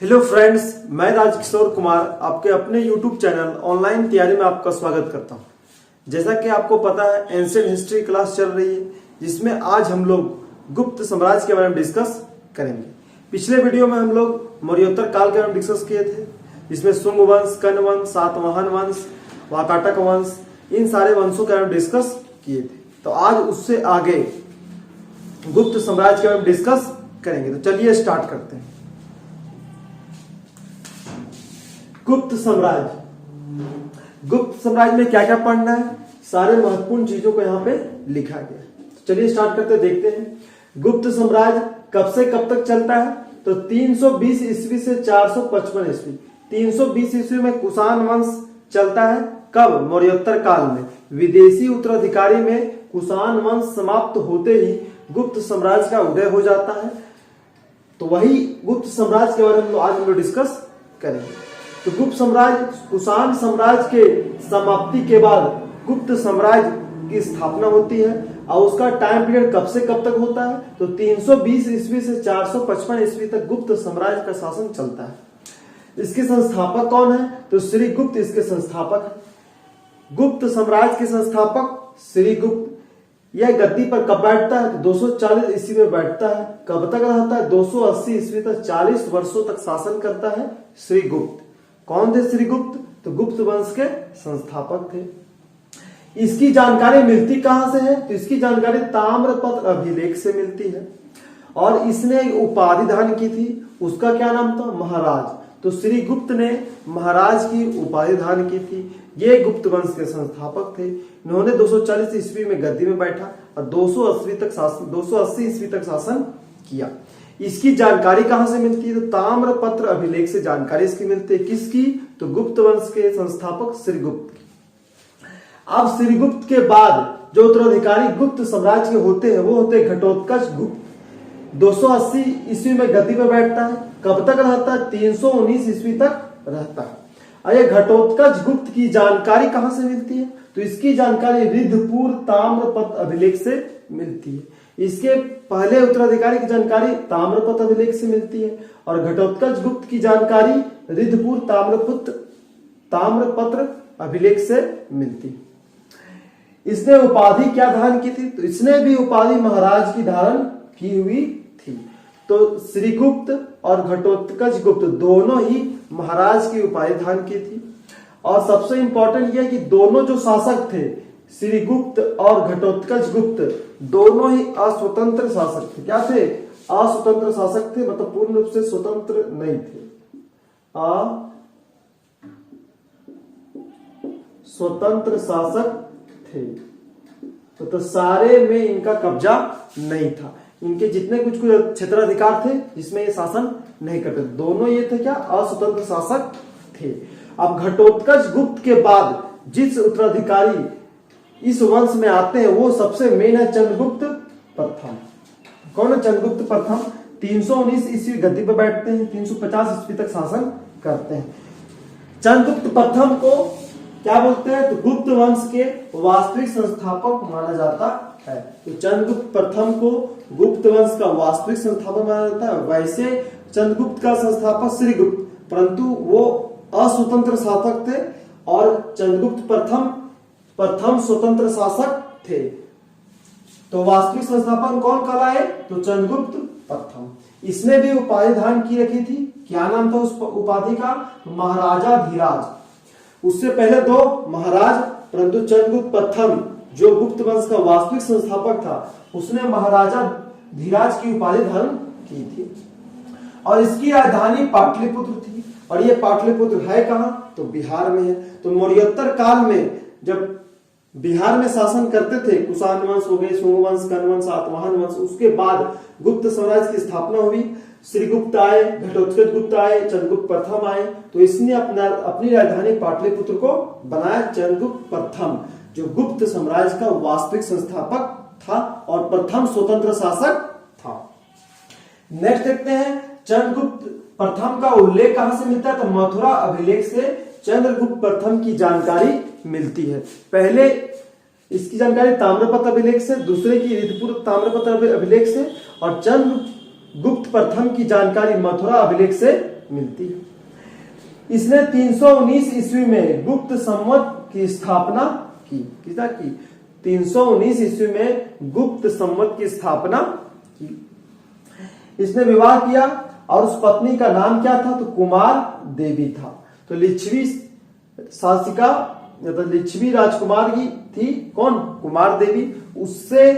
Hello friends, मैं राजकिशोर कुमार आपके अपने यूट्यूब चैनल ऑनलाइन तैयारी में आपका स्वागत करता हूं। जैसा कि आपको पता है, एंशिएंट हिस्ट्री क्लास चल रही है, जिसमें आज हम लोग गुप्त साम्राज्य के बारे में डिस्कस करेंगे। पिछले वीडियो में हम लोग मौर्योत्तर काल के बारे में डिस्कस किए थे, जिसमें शुंग वंश, कण्व वंश, सातवाहन वंश, वाकाटक वंश, इन सारे वंशों के बारे में डिस्कस किए थे। तो आज उससे आगे गुप्त साम्राज्य के बारे में डिस्कस करेंगे। तो चलिए स्टार्ट करते हैं। गुप्त साम्राज्य। गुप्त साम्राज्य में क्या क्या पढ़ना है, सारे महत्वपूर्ण चीजों को यहाँ पे लिखा गया है। तो चलिए स्टार्ट करते देखते हैं। गुप्त साम्राज्य कब से कब तक चलता है? तो 320 ईस्वी से 455 ईस्वी। 320 ईस्वी में कुषाण वंश चलता है। कब? मौर्योत्तर काल में। विदेशी उत्तराधिकारी में कुषाण वंश समाप्त होते ही गुप्त साम्राज्य का उदय हो जाता है। तो वही गुप्त साम्राज्य के बारे में आज हम लोग डिस्कस करेंगे। तो गुप्त साम्राज्य, कुषाण साम्राज्य के समाप्ति के बाद गुप्त साम्राज्य की स्थापना होती है। और उसका टाइम पीरियड कब से कब तक होता है? तो 320 ईस्वी से 455 ईस्वी तक गुप्त साम्राज्य का शासन चलता है। इसके संस्थापक कौन है? तो श्री गुप्त इसके संस्थापक है। गुप्त साम्राज्य के संस्थापक श्री गुप्त। यह गद्दी पर कब बैठता है? तो 240 ईस्वी में बैठता है। कब तक रहता है? 280 ईस्वी तक, 40 वर्षों तक शासन करता है श्री गुप्त। कौन थे श्री गुप्त? तो गुप्त वंश के संस्थापक थे। इसकी जानकारी मिलती कहां से है? तो इसकी जानकारी ताम्रपत्र अभिलेख से मिलती है। और इसने एक उपाधि धारण की थी, उसका क्या नाम था? महाराज। तो श्री गुप्त ने महाराज की उपाधि धारण की थी। ये गुप्त वंश के संस्थापक थे। इन्होंने 240 ईस्वी में गद्दी में बैठा और 280 ईस्वी तक शासन किया। इसकी जानकारी कहां से मिलती है? तो ताम्रपत्र अभिलेख से जानकारी इसकी मिलती है। किसकी? तो गुप्त वंश के संस्थापक श्रीगुप्त की। अब श्रीगुप्त के बाद जो उत्तराधिकारी गुप्त साम्राज्य के होते हैं, वो होते हैं घटोत्कच गुप्त। 280 ईस्वी में गद्दी पर बैठता है। कब तक रहता है? 319 ईस्वी तक रहता है। और ये घटोत्कच गुप्त की जानकारी कहां से मिलती है? तो इसकी जानकारी रिद्धपुर ताम्रपत्र अभिलेख से मिलती है। इसके पहले उत्तराधिकारी की जानकारी ताम्रपत्र अभिलेख से मिलती है। और घटोत्कच गुप्त की जानकारी रिद्धपुर ताम्रपत्र अभिलेख से मिलती है। इसने उपाधि क्या धारण की थी? तो इसने भी उपाधि महाराज की धारण की हुई थी। तो श्रीगुप्त और घटोत्कच गुप्त दोनों ही महाराज की उपाधि धारण की थी। और सबसे इंपॉर्टेंट यह कि दोनों जो शासक थे, श्रीगुप्त और घटोत्कच गुप्त, दोनों ही अस्वतंत्र शासक थे। क्या थे? अस्वतंत्र शासक थे, मतलब पूर्ण रूप से स्वतंत्र नहीं थे। स्वतंत्र शासक थे। तो सारे में इनका कब्जा नहीं था। इनके जितने कुछ क्षेत्राधिकार थे जिसमें ये शासन नहीं करते, दोनों ये थे क्या? अस्वतंत्र शासक थे। अब घटोत्कच गुप्त के बाद जिस उत्तराधिकारी इस वंश में आते हैं, वो सबसे मेन है चंद्रगुप्त प्रथम। कौन है? चंद्रगुप्त प्रथम। 319 ईस्वी गद्दी पर बैठते हैं, 350 ईस्वी तक शासन करते हैं। चंद्रगुप्त प्रथम को क्या बोलते हैं? तो गुप्त वंश के वास्तविक संस्थापक माना जाता है। तो चंद्रगुप्त प्रथम को गुप्त वंश का वास्तविक संस्थापक माना जाता है। वैसे चंद्रगुप्त का संस्थापक श्रीगुप्त, परंतु वो अस्वतंत्र शासक थे और चंद्रगुप्त प्रथम स्वतंत्र शासक थे। तो वास्तविक संस्थापक कौन कहलाए? तो चंद्रगुप्त प्रथम। इसने भी उपाधि धारण की रखी थी। क्या नाम था उस उपाधि का? महाराजा धीराज। उससे पहले दो महाराज, परंतु चंद्रगुप्त प्रथम जो गुप्त वंश का वास्तविक संस्थापक था, उसने महाराजा धीराज की उपाधि धारण की थी। और इसकी राजधानी पाटलिपुत्र थी। और ये पाटलिपुत्र है कहां? तो बिहार में है। तो मौर्योत्तर काल में जब बिहार में शासन करते थे, कुषाण वंश हो गए, शुंग वंश, कण्व वंश, सातवाहन वंश, उसके बाद गुप्त साम्राज्य की स्थापना हुई। श्रीगुप्त आए, घटोत्कच गुप्त आए, चंद्रगुप्त प्रथम आए। तो इसने अपनी राजधानी पाटलिपुत्र को बनाया चंद्रगुप्त प्रथम, जो गुप्त साम्राज्य का वास्तविक संस्थापक था और प्रथम स्वतंत्र शासक था। नेक्स्ट देखते हैं, चंद्रगुप्त प्रथम का उल्लेख कहां से मिलता है? तो मथुरा अभिलेख से चंद्रगुप्त प्रथम की जानकारी मिलती है। पहले इसकी जानकारी ताम्रपत्र अभिलेख से, दूसरे की रिद्धपुर ताम्रपत्र अभिलेख से, और चंद्रगुप्त प्रथम की जानकारी मथुरा अभिलेख से मिलती है। इसने 319 ईस्वी में गुप्त संवत की स्थापना की। किसने की? 319 ईस्वी में गुप्त संवत की स्थापना की। इसने विवाह किया और उस पत्नी का नाम क्या था? तो कुमार देवी था। तो लिच्छवी शासिका मतलब लिच्छवी राजकुमार की थी कौन? कुमार देवी। उससे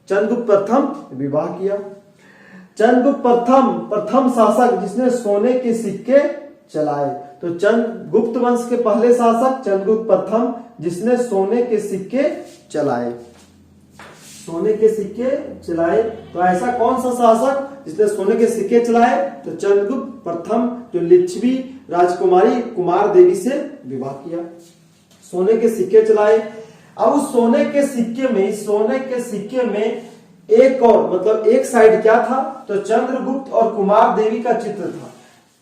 चंद्रगुप्त प्रथम विवाह किया। चंद्रगुप्त प्रथम शासक जिसने सोने के सिक्के चलाए। तो चंद्रगुप्त वंश के पहले शासक चंद्रगुप्त प्रथम जिसने सोने के सिक्के चलाए। सोने के सिक्के चलाए। तो ऐसा कौन सा शासक जिसने सोने के सिक्के चलाए? तो चंद्रगुप्त प्रथम जो लिच्छवी राजकुमारी कुमार देवी से विवाह किया, सोने के सिक्के चलाए। अब उस सोने के सिक्के में एक और मतलब एक साइड क्या था? तो चंद्रगुप्त और कुमार देवी का चित्र था।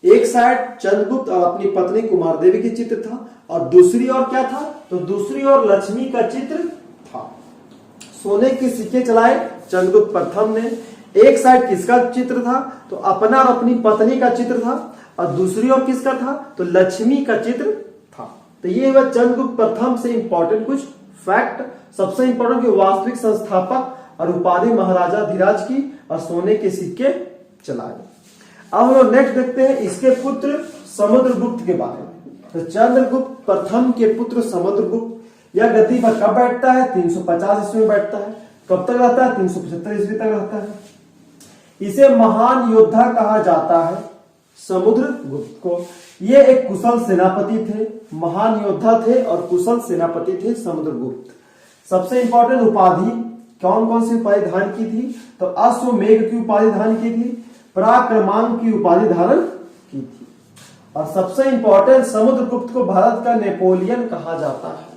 एक साइड चंद्रगुप्त और अपनी पत्नी कुमार देवी की चित्र था और दूसरी ओर क्या था? तो दूसरी ओर लक्ष्मी का चित्र था। सोने के सिक्के चलाए चंद्रगुप्त प्रथम ने। एक साइड किसका चित्र था? तो अपना और अपनी पत्नी का चित्र था और दूसरी ओर किसका था? तो लक्ष्मी का चित्र था। तो ये हुआ चंद्रगुप्त प्रथम से इंपॉर्टेंट कुछ फैक्ट। सबसे इंपॉर्टेंट कि वास्तविक संस्थापक और उपाधि महाराजा धीराज की और सोने के सिक्के चलाए। अब हम लोग नेक्स्ट देखते हैं इसके पुत्र समुद्रगुप्त के बारे में। तो चंद्रगुप्त प्रथम के पुत्र समुद्रगुप्त यह गति पर कब बैठता है? 350 ईस्वी में बैठता है। कब तक रहता है? 375 ईस्वी तक रहता है। इसे महान योद्धा कहा जाता है समुद्रगुप्त को। ये एक कुशल सेनापति थे, महान योद्धा थे और कुशल सेनापति थे समुद्रगुप्त। सबसे इंपॉर्टेंट उपाधि कौन कौन सी उपाधि धारण की थी? तो अश्वमेघ की उपाधि धारण की थी, पराक्रमांक की उपाधि धारण की थी और सबसे इंपॉर्टेंट समुद्रगुप्त को भारत का नेपोलियन कहा जाता है।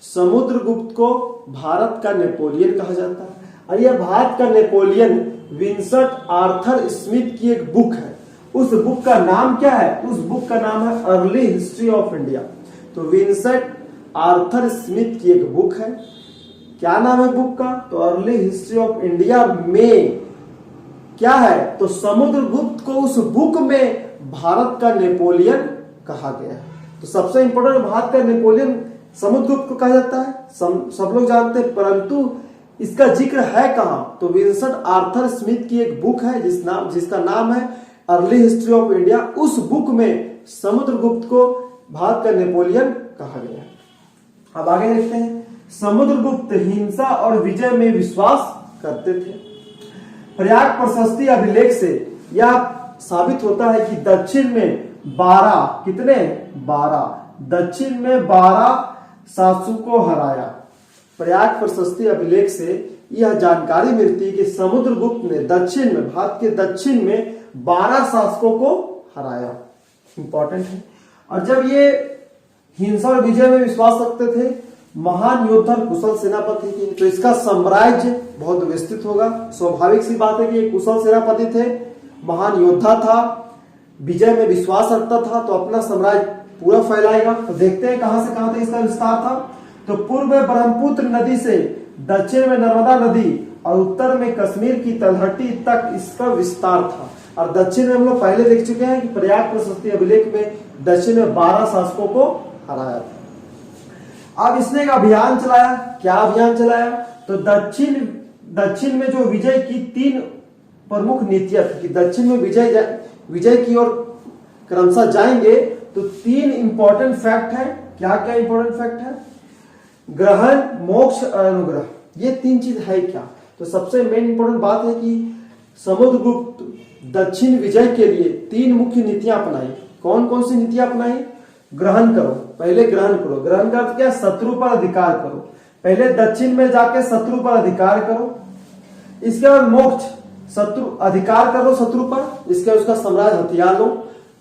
समुद्रगुप्त को भारत का नेपोलियन कहा जाता है। और यह भारत का नेपोलियन विंसेंट आर्थर स्मिथ की एक बुक है। उस बुक का नाम क्या है? उस बुक का नाम है अर्ली हिस्ट्री ऑफ इंडिया। तो विंसेंट आर्थर स्मिथ की एक बुक है। क्या नाम है बुक का? तो अर्ली हिस्ट्री ऑफ इंडिया में क्या है? तो समुद्रगुप्त को उस बुक में भारत का नेपोलियन कहा गया है। तो सबसे इंपॉर्टेंट भारत का नेपोलियन समुद्रगुप्त को कहा जाता है, सब लोग जानते हैं, परंतु इसका जिक्र है कहां? तो विंसेंट आर्थर स्मिथ की एक बुक है जिसका नाम है अर्ली हिस्ट्री ऑफ इंडिया। उस बुक में समुद्रगुप्त को भारत का नेपोलियन कहा गया है। अब आगे देखते हैं। समुद्रगुप्त हिंसा और विजय में विश्वास करते थे। प्रयाग प्रशस्ति अभिलेख से यह साबित होता है कि दक्षिण में 12 शासकों को हराया। प्रयाग प्रशस्ति अभिलेख से यह जानकारी मिलती है कि समुद्रगुप्त ने दक्षिण में, भारत के दक्षिण में 12 शासकों को हराया। इंपॉर्टेंट है। और जब ये हिंसा और विजय में विश्वास रखते थे, महान योद्धा कुशल सेनापति थे, तो इसका साम्राज्य बहुत विस्तृत होगा। स्वाभाविक सी बात है कि ये कुशल सेनापति थे, महान योद्धा था, विजय में विश्वास रखता था, तो अपना साम्राज्य पूरा फैलाएगा। तो देखते हैं कहां से कहां तक इसका विस्तार था। तो पूर्व में ब्रह्मपुत्र नदी से, दक्षिण में नर्मदा नदी और उत्तर में कश्मीर की तलहटी तक इसका विस्तार था। और दक्षिण में हम लोग पहले देख चुके हैं कि प्रयाग प्रशस्ति अभिलेख में दक्षिण में 12 शासकों को हराया था। अब इसने एक अभियान चलाया। क्या अभियान चलाया? तो दक्षिण में जो विजय की 3 प्रमुख नीतियां थी कि दक्षिण में विजय की ओर क्रमशः जाएंगे। तो 3 इंपॉर्टेंट फैक्ट है। क्या क्या इंपॉर्टेंट फैक्ट है? ग्रहण, मोक्ष और अनुग्रह। ये 3 चीज है क्या? तो सबसे मेन इंपॉर्टेंट बात है कि समुद्रगुप्त दक्षिण विजय के लिए 3 मुख्य नीतियां अपनाई। कौन कौन सी नीतियां अपनाई? ग्रहण करो, पहले ग्रहण करो। ग्रहण का अर्थ क्या? शत्रु पर अधिकार करो। पहले दक्षिण में जाके शत्रु पर अधिकार करो। इसके बाद मोक्ष, शत्रु अधिकार करो शत्रु पर, इसके बाद उसका साम्राज्य हथियार लो,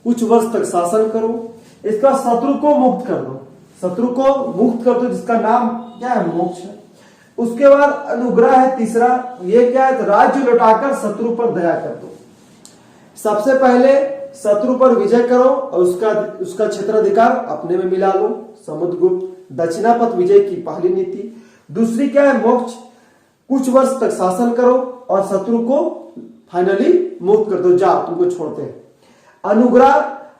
कुछ वर्ष तक शासन करो। इसका शत्रु को मुक्त कर दो, शत्रु को मुक्त कर दो, जिसका नाम क्या है? मोक्ष है। उसके बाद अनुग्रह है तीसरा। ये क्या है? तो राज्य लौटाकर शत्रु पर दया कर दो। सबसे पहले शत्रु पर विजय करो और उसका क्षेत्राधिकार अपने में मिला लो। समुद्रगुप्त दक्षिणापथ विजय की पहली नीति। दूसरी क्या है? मोक्ष, कुछ वर्ष तक शासन करो और शत्रु को फाइनली मुक्त कर दो, जा तुमको छोड़ते हैं। अनुग्रह,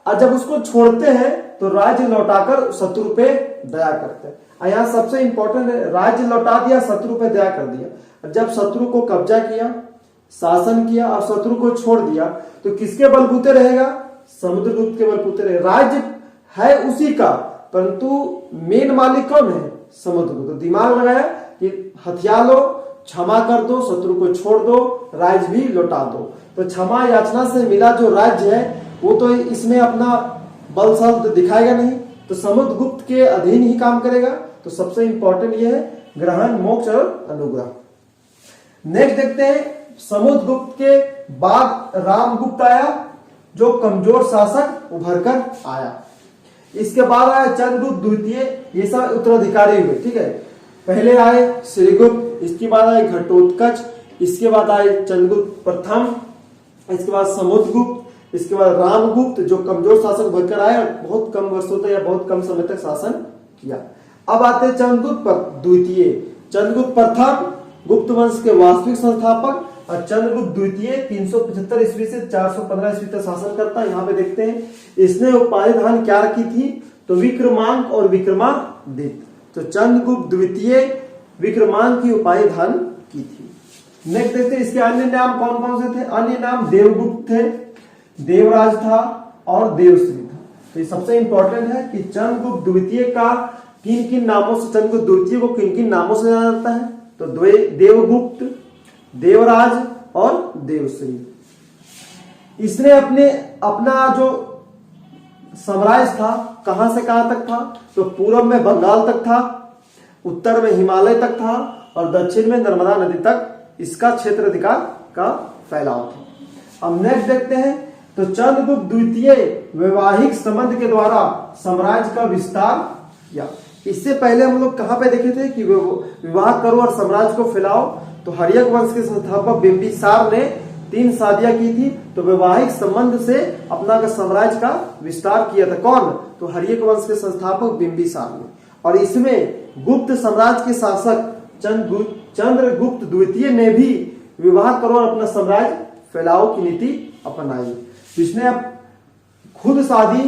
और जब उसको छोड़ते हैं तो राज्य लौटाकर शत्रु पे दया करते हैं। और यहाँ सबसे इंपॉर्टेंट है, राज्य लौटा दिया, शत्रु पे दया कर दिया। जब शत्रु को कब्जा किया, शासन किया और शत्रु को छोड़ दिया तो किसके बलबूते रहेगा? समुद्रगुप्त के बलबूते रहेगा। राज्य है उसी का, परंतु मेन मालिक कौन है? समुद्रगुप्त। तो दिमाग लगाया कि हथिया लो, क्षमा कर दो, शत्रु को छोड़ दो, राज्य भी लौटा दो। तो क्षमा याचना से मिला जो राज्य है वो तो इसमें अपना बल शब्द दिखाएगा नहीं, तो समुद्रगुप्त के अधीन ही काम करेगा। तो सबसे इंपॉर्टेंट ये है ग्रहण, मोक्ष और अनुग्रह। नेक्स्ट देखते हैं, समुद्रगुप्त के बाद रामगुप्त आया जो कमजोर शासक उभर कर आया। इसके बाद आया चंद्रगुप्त द्वितीय, ये सब उत्तराधिकारी हुए। ठीक है, पहले आए श्रीगुप्त, इसके बाद आए घटोत्कच, इसके बाद आए चंद्रगुप्त प्रथम, इसके बाद समुद्रगुप्त, इसके बाद रामगुप्त जो कमजोर शासक बनकर आए और बहुत कम वर्षों तक या बहुत कम समय तक शासन किया। अब आते हैं चंद्रगुप्त द्वितीय। चंद्रगुप्त प्रथम गुप्त वंश के वास्तविक संस्थापक और चंद्रगुप्त द्वितीय 375 ईस्वी से 415 ईस्वी तक शासन करता है। यहाँ पे देखते हैं इसने उपाधि धारण क्या की थी? तो विक्रमांक और विक्रमादित्य। तो चंद्रगुप्त द्वितीय विक्रमांक की उपाधि धारण की थी। नेक्स्ट देखते हैं इसके अन्य नाम कौन कौन से थे। अन्य नाम देवगुप्त थे, देवराज था और देवश्री था। तो ये सबसे इंपॉर्टेंट है कि चंद्रगुप्त द्वितीय का किन किन नामों से, चंद्रगुप्त द्वितीय को किन किन नामों से जाना जाता है? तो देवगुप्त, देवराज और देवश्री। इसने अपना जो साम्राज्य था कहां से कहां तक था? तो पूर्व में बंगाल तक था, उत्तर में हिमालय तक था और दक्षिण में नर्मदा नदी तक इसका क्षेत्र अधिकार का फैलाव था। अब नेक्स्ट देखते हैं, तो चंद्रगुप्त द्वितीय वैवाहिक संबंध के द्वारा साम्राज्य का विस्तार किया। इससे पहले हम लोग कहां पे देखे थे कि विवाह करो और साम्राज्य को फैलाओ। तो हर्यक वंश के संस्थापक बिंबिसार ने 3 शादियां की थी, तो वैवाहिक संबंध से अपना साम्राज्य का विस्तार किया था। कौन? तो हर्यक वंश के संस्थापक बिंबिसार ने। और इसमें गुप्त साम्राज्य के शासक चंद्रगुप्त द्वितीय ने भी विवाह करो और अपना साम्राज्य फैलाओ की नीति अपनाई। इसने खुद शादी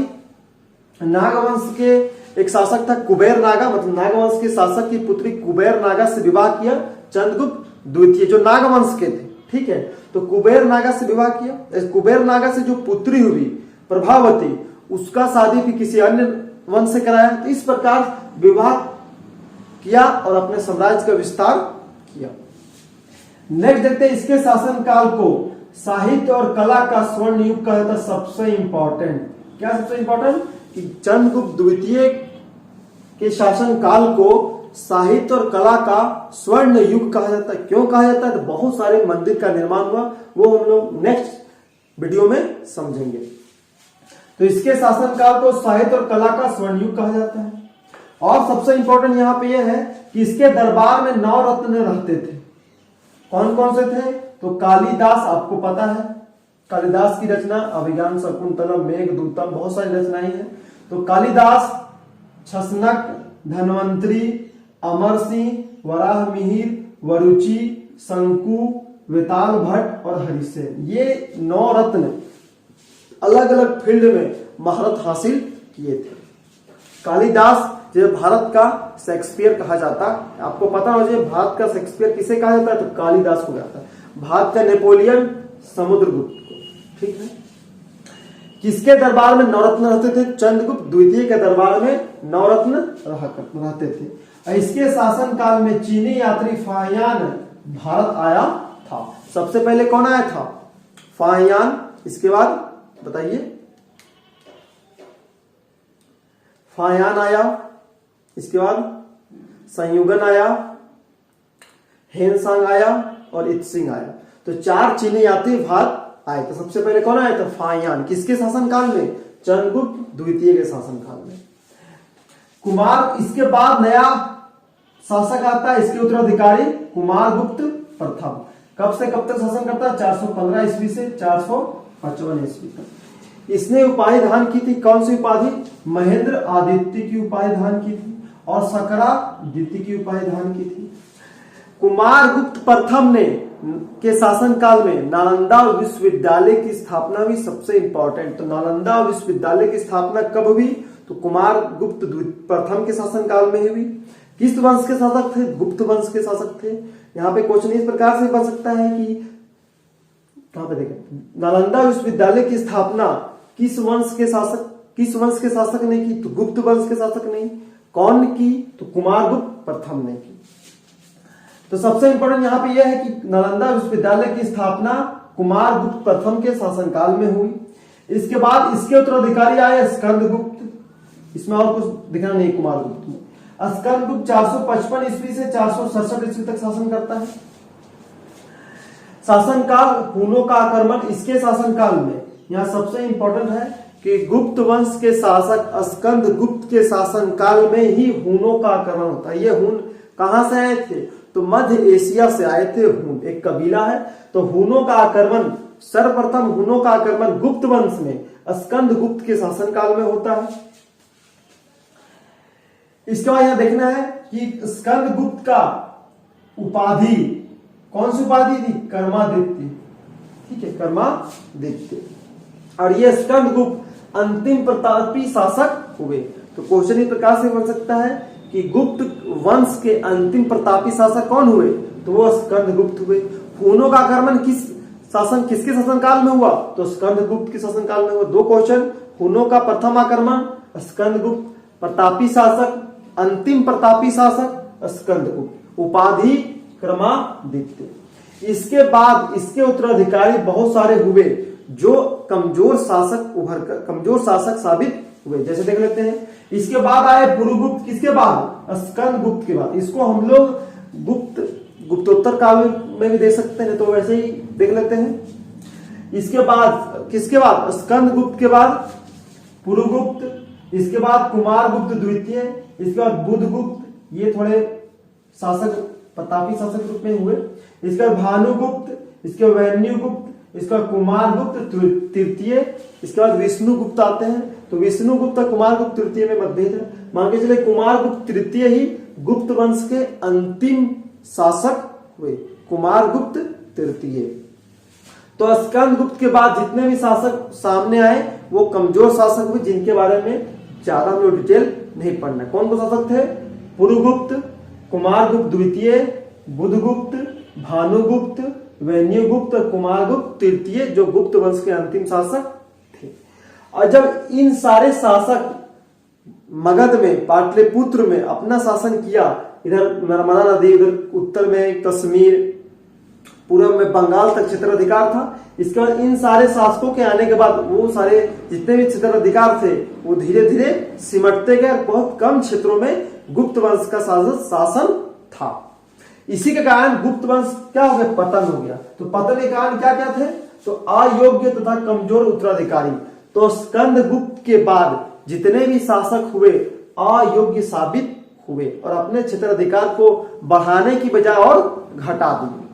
नागवंश के एक शासक था कुबेर नागा, मतलब नागवंश के शासक की पुत्री कुबेर नागा से विवाह किया चंद्रगुप्त द्वितीय, जो नागवंश के थे। ठीक है, तो कुबेर नागा से विवाह किया। कुबेर नागा से जो पुत्री हुई प्रभावती, उसका शादी भी किसी अन्य वंश से कराया। तो इस प्रकार विवाह किया और अपने साम्राज्य का विस्तार किया। नेक्स्ट देखते हैं इसके शासन काल को साहित्य और कला का स्वर्ण युग कहा जाता है। सबसे इंपॉर्टेंट क्या? सबसे इंपॉर्टेंट कि चंद्रगुप्त द्वितीय के शासन काल को साहित्य और कला का स्वर्ण युग कहा जाता है। क्यों कहा जाता है? तो बहुत सारे मंदिर का निर्माण हुआ, वो हम लोग नेक्स्ट वीडियो में समझेंगे। तो इसके शासन काल को साहित्य और कला का स्वर्ण युग कहा जाता है। और सबसे इंपॉर्टेंट यहाँ पे यह है कि इसके दरबार में 9 रत्न रहते थे। कौन कौन से थे? तो कालिदास, आपको पता है कालिदास की रचना अभिज्ञान शकुंतलम, मेघदूतम, बहुत सारी रचनाएं हैं। तो कालिदास, छसनक, धन्वंतरी, अमर सिंह, वराह मिहिर, वरुचि, शंकु, वेताल भट्ट और हरिसेन, ये 9 रत्न अलग अलग फील्ड में महारत हासिल किए थे। कालिदास जो भारत का शेक्सपियर कहा जाता है, आपको पता हो जाए भारत का शेक्सपियर किसे कहा जाता है? तो कालिदास को जाता है। भारत का नेपोलियन समुद्रगुप्त को। ठीक है, किसके दरबार में 9 रत्न रहते थे? चंद्रगुप्त द्वितीय के दरबार में 9 रत्न रहते थे। और इसके शासन काल में चीनी यात्री फाहियान भारत आया था। सबसे पहले कौन आया था? फाहियान। इसके बाद बताइए, फाहियान आया, इसके बाद संयुगन आया, हेनसांग आया और इत्सिंग आया। तो 4 चीनी यात्री भारत आए। तो सबसे पहले कौन आया था? फाहियान। किसके शासन काल में? चंद्रगुप्त द्वितीय के शासन काल में। कुमार, इसके बाद नया शासक आता है, इसके उत्तराधिकारी कुमारगुप्त प्रथम। कब से कब तक शासन करता है? 415 ईस्वी से 455 ईस्वी तक। इसने उपाधि धारण की थी। कौन सी उपाधि? महेंद्र आदित्य की उपाधि धारण की थी और सकरा द्वितीय की उपाधि धारण की थी। कुमारगुप्त प्रथम ने के शासन काल में नालंदा विश्वविद्यालय की स्थापना भी सबसे इंपॉर्टेंट। तो नालंदा विश्वविद्यालय की स्थापना कब हुई? तो कुमार गुप्त प्रथम के शासन काल में हुई। किस वंश के शासक थे? गुप्त वंश के शासक थे। यहाँ पे क्वेश्चन इस प्रकार से बन सकता है कि कहां पे देखें, नालंदा विश्वविद्यालय की स्थापना किस वंश के शासक ने की? तो गुप्त वंश के शासक ने। कौन की? तो कुमार गुप्त प्रथम ने की। तो सबसे इंपॉर्टेंट यहाँ पे यह है कि नालंदा विश्वविद्यालय की स्थापना कुमार गुप्त प्रथम के शासनकाल में हुई। इसके बाद इसके उत्तराधिकारी आए स्कंदगुप्त। इसमें और कुछ दिखना नहीं कुमार गुप्त में। स्कंदगुप्त 455 ईस्वी से 467 ईस्वी तक शासन करता है। शासनकाल हुनों का आक्रमण इसके शासनकाल में। यहाँ सबसे इंपॉर्टेंट है कि गुप्त वंश के शासक स्कंदगुप्त के शासनकाल में ही हुनों का आक्रमण होता है। ये हुन कहां से आए थे? तो मध्य एशिया से आए थे। हुन एक कबीला है। तो हुनों का आक्रमण, सर्वप्रथम हुनों का आक्रमण गुप्त वंश में स्कंदगुप्त के शासनकाल में होता है। इसके बाद यहां देखना है कि स्कंदगुप्त का उपाधि, कौन सी उपाधि थी? कर्मादित्य। ठीक है, कर्मादित्य। और ये स्कंदगुप्त अंतिम प्रतापी शासक हुए। तो क्वेश्चन इस प्रकार से बन सकता है कि गुप्त वंश के अंतिम प्रतापी शासक कौन हुए? तो वो स्कंदगुप्त हुए। हुनों का आक्रमण किसके शासनकाल में हुआ? तो स्कंदगुप्त के शासनकाल में हुआ। दो क्वेश्चन, हुनों का प्रथम आक्रमण स्कंदगुप्त, प्रतापी शासक, अंतिम प्रतापी शासक स्कंदगुप्त, उपाधि क्रमादित्य। इसके बाद इसके उत्तराधिकारी बहुत सारे हुए जो कमजोर शासक साबित हुए। जैसे देख लेते हैं, इसके बाद आए पुरुगुप्त। किसके बाद? स्कंदगुप्त के बाद। इसको हम लोग गुप्तोत्तर काल में भी देख सकते हैं, तो वैसे ही देख लेते हैं। इसके बाद किसके बाद? स्कंदगुप्त के बाद पुरुगुप्त, इसके बाद कुमारगुप्त द्वितीय, इसके बाद बुधगुप्त। ये थोड़े शासक प्रतापी शासक रूप में हुए। इसके बाद भानुगुप्त, इसके बाद वैन्युगुप्त, इसके बाद कुमारगुप्त तृतीय, इसके बाद विष्णुगुप्त आते हैं। तो विष्णुगुप्त और कुमारगुप्त तृतीय में मतभेद है। मान के चले कुमारगुप्त तृतीय ही गुप्त वंश के अंतिम शासक हुए, कुमारगुप्त तृतीय। तो स्कंदगुप्त के बाद जितने भी शासक सामने आए वो कमजोर शासक हुए, जिनके बारे में ज्यादा हम लोग डिटेल नहीं पढ़ना। कौन कौन शासक थे? पुरुगुप्त, कुमारगुप्त द्वितीय, बुधगुप्त, भानुगुप्त, वैन्युगुप्त और कुमारगुप्त तृतीय, जो गुप्त वंश के अंतिम शासक थे। और जब इन सारे शासक मगध में, पाटलिपुत्र में अपना शासन किया, इधर नर्मदा नदी, उधर उत्तर में कश्मीर, पूर्व में बंगाल तक क्षेत्राधिकार था। इसके बाद इन सारे शासकों के आने के बाद वो सारे जितने भी क्षेत्राधिकार थे वो धीरे धीरे सिमटते गए। बहुत कम क्षेत्रों में गुप्त वंश का शासन था। इसी के कारण गुप्त वंश क्या हो गया? पतन हो गया। तो पतन के कारण क्या क्या थे? तो अयोग्य तथा कमजोर उत्तराधिकारी। तो स्कंदगुप्त के बाद जितने भी शासक हुए अयोग्य साबित हुए और अपने क्षेत्राधिकार को बढ़ाने की बजाय और घटा दिए।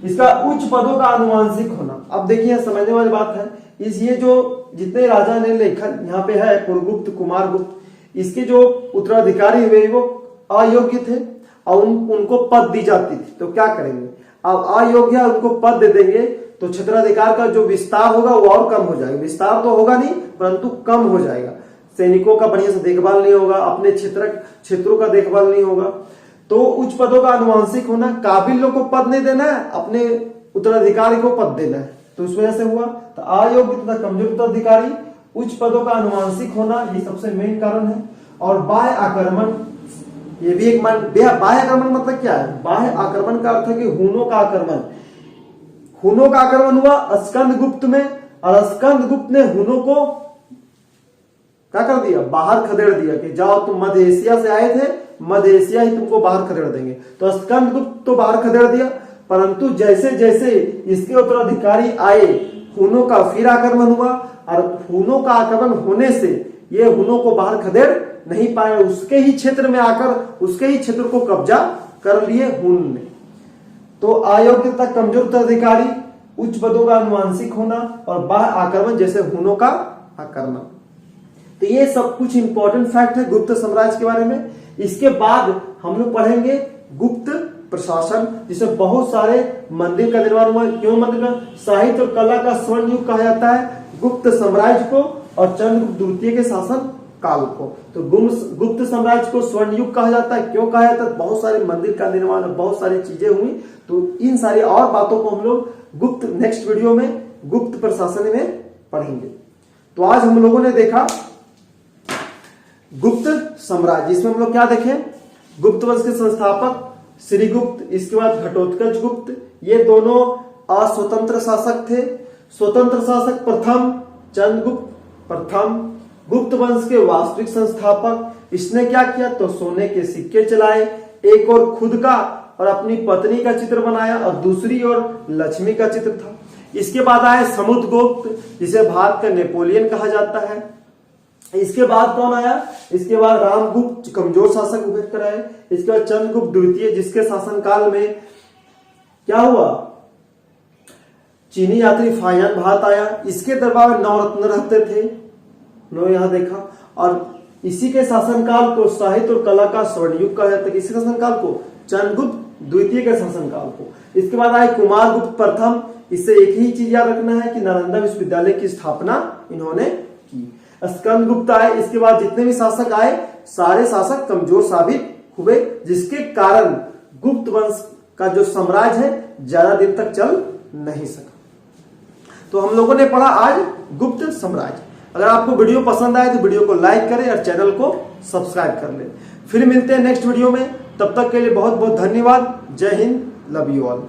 इसका उच्च पदों का आनुवंशिक होना। अब देखिए समझने वाली बात है, ये जो जितने राजा ने लेखन यहाँ पे है, पुरुगुप्त, कुमारगुप्त, इसके जो उत्तराधिकारी हुए वो अयोग्य थे और उनको पद दी जाती थी। तो क्या करेंगे? अब अयोग्य उनको पद दे देंगे तो क्षेत्राधिकार का जो विस्तार होगा वो और कम हो जाएगा। विस्तार तो होगा नहीं परंतु कम हो जाएगा। सैनिकों का बढ़िया से देखभाल नहीं होगा, अपने क्षेत्रों का देखभाल नहीं होगा। तो उच्च पदों का आनुवंशिक होना, काबिल लोग को पद नहीं देना है, अपने उत्तराधिकारी को पद देना है। तो उस वजह से हुआ। तो अयोग्य तथा कमजोर उत्तराधिकारी, उच्च पदों का आनुवंशिक होना, ये सबसे मेन कारण है। और बाह्य आक्रमण, ये भी एक बाह्य आक्रमण मतलब क्या है? बाह्य आक्रमण का अर्थ है कि हुनों का आक्रमण। हुनों का आक्रमण हुआ स्कंदगुप्त में और स्कंदगुप्त ने हुनों को क्या कर दिया? बाहर खदेड़ दिया कि जाओ तुम मध्य एशिया से आए थे, मध्य एशिया ही तुमको बाहर खदेड़ देंगे। तो स्कंदगुप्त तो बाहर खदेड़ दिया, परंतु जैसे जैसे इसके उत्तराधिकारी आए हुनों का फिर आक्रमण हुआ और हुनों का आक्रमण होने से ये हुनों को बाहर खदेड़ नहीं पाए। उसके ही क्षेत्र में आकर उसके ही क्षेत्र को कब्जा कर लिए हुन ने। तो अयोग्य तथा कमजोर उत्तराधिकारी, उच्च पदों का आनुवंशिक होना और बाह्य आक्रमण जैसे हुनों का आक्रमण। तो ये सब कुछ इंपॉर्टेंट फैक्ट है गुप्त साम्राज्य के बारे में। इसके बाद हम लोग पढ़ेंगे गुप्त प्रशासन, जिसमें बहुत सारे मंदिर का निर्माण हुआ। क्यों मंदिर का? साहित्य और कला का स्वर्ण युग कहा जाता है गुप्त साम्राज्य को और चंद्रगुप्त द्वितीय के शासन काल को। तो गुप्त साम्राज्य को स्वर्ण युग कहा जाता है। क्यों कहा जाता है? बहुत सारे मंदिर का निर्माण, बहुत सारी चीजें हुई। तो इन सारी और बातों को हम लोग गुप्त नेक्स्ट वीडियो में गुप्त प्रशासन में पढ़ेंगे। तो आज हम लोगों ने देखा गुप्त साम्राज्य। इसमें हम लोग क्या देखें? गुप्त वंश के संस्थापक श्रीगुप्त, इसके बाद घटोत्कच गुप्त, ये दोनों अस्वतंत्र शासक थे। स्वतंत्र शासक प्रथम चंद्रगुप्त प्रथम, गुप्त वंश के वास्तविक संस्थापक। इसने क्या किया? तो सोने के सिक्के चलाए, एक और खुद का और अपनी पत्नी का चित्र बनाया और दूसरी ओर लक्ष्मी का चित्र था। इसके बाद आए समुद्रगुप्त, जिसे भारत का नेपोलियन कहा जाता है। इसके बाद कौन आया? इसके बाद रामगुप्त, कमजोर शासक उभर कर आए। इसके बाद चंद्रगुप्त द्वितीय, जिसके शासनकाल में क्या हुआ? चीनी यात्री फाहियान भारत आया। इसके दरबार में 9 रत्न रहते थे, 9 यहां देखा। और इसी के शासनकाल को साहित्य और कला का स्वर्ण युग कहा जाता है। इसी शासनकाल को चंद्रगुप्त द्वितीय के शासनकाल को। इसके बाद आए कुमारगुप्त प्रथम। इससे एक ही चीज याद रखना है कि नालंदा विश्वविद्यालय की स्थापना इन्होंने की। स्कंदगुप्त आए। इसके बाद जितने भी शासक आए सारे शासक कमजोर साबित हुए, जिसके कारण गुप्त वंश का जो साम्राज्य है ज्यादा दिन तक चल नहीं सका। तो हम लोगों ने पढ़ा आज गुप्त साम्राज्य। अगर आपको वीडियो पसंद आए तो वीडियो को लाइक करें और चैनल को सब्सक्राइब कर लें। फिर मिलते हैं नेक्स्ट वीडियो में, तब तक के लिए बहुत बहुत धन्यवाद। जय हिंद, लव यू ऑल।